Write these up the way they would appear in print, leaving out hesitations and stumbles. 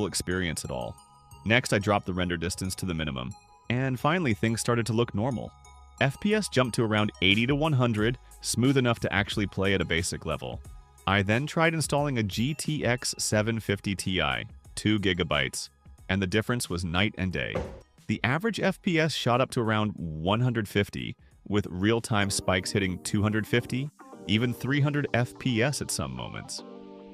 experience at all. Next, I dropped the render distance to the minimum. And finally, things started to look normal. FPS jumped to around 80 to 100, smooth enough to actually play at a basic level. I then tried installing a GTX 750 Ti, 2 GB, and the difference was night and day. The average FPS shot up to around 150, with real-time spikes hitting 250, even 300 FPS at some moments.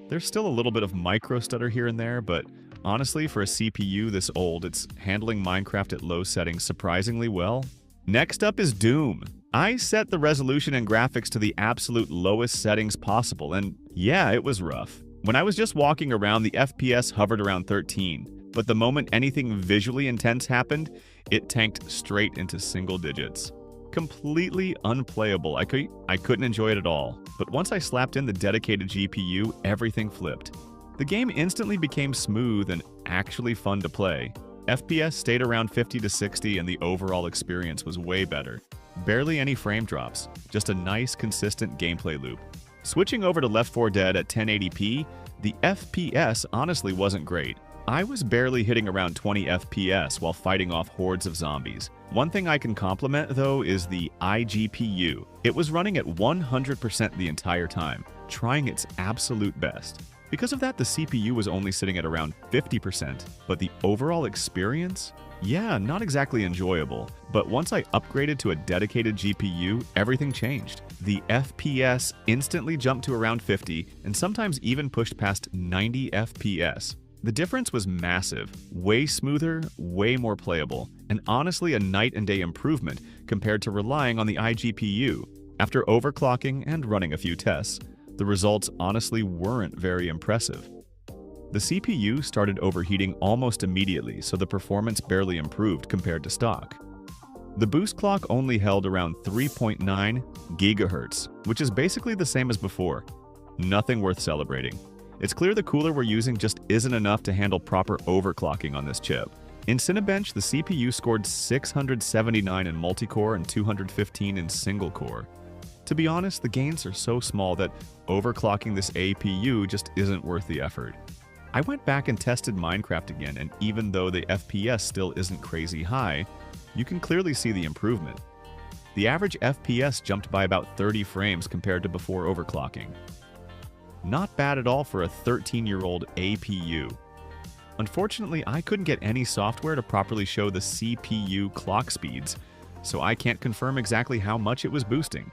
There's still a little bit of micro stutter here and there, but honestly, for a CPU this old, it's handling Minecraft at low settings surprisingly well. Next up is Doom. I set the resolution and graphics to the absolute lowest settings possible, and yeah, it was rough. When I was just walking around, the FPS hovered around 13, but the moment anything visually intense happened, it tanked straight into single digits. Completely unplayable. I couldn't enjoy it at all. But once I slapped in the dedicated GPU, everything flipped. The game instantly became smooth and actually fun to play. FPS stayed around 50 to 60 and the overall experience was way better. Barely any frame drops, just a nice consistent gameplay loop. Switching over to Left 4 Dead at 1080p, the FPS honestly wasn't great. I was barely hitting around 20 FPS while fighting off hordes of zombies. One thing I can compliment, though, is the iGPU. It was running at 100% the entire time, trying its absolute best. Because of that, the CPU was only sitting at around 50%, but the overall experience? Yeah, not exactly enjoyable, but once I upgraded to a dedicated GPU, everything changed. The FPS instantly jumped to around 50, and sometimes even pushed past 90 FPS. The difference was massive, way smoother, way more playable, and honestly a night and day improvement compared to relying on the iGPU. After overclocking and running a few tests, the results honestly weren't very impressive. The CPU started overheating almost immediately, so the performance barely improved compared to stock. The boost clock only held around 3.9 GHz, which is basically the same as before. Nothing worth celebrating. It's clear the cooler we're using just isn't enough to handle proper overclocking on this chip. In Cinebench, the CPU scored 679 in multi-core and 215 in single-core. To be honest, the gains are so small that overclocking this APU just isn't worth the effort. I went back and tested Minecraft again, and even though the FPS still isn't crazy high, you can clearly see the improvement. The average FPS jumped by about 30 frames compared to before overclocking. Not bad at all for a 13-year-old APU. Unfortunately, I couldn't get any software to properly show the CPU clock speeds, so I can't confirm exactly how much it was boosting.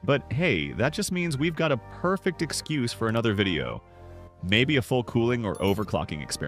But hey, that just means we've got a perfect excuse for another video. Maybe a full cooling or overclocking experiment.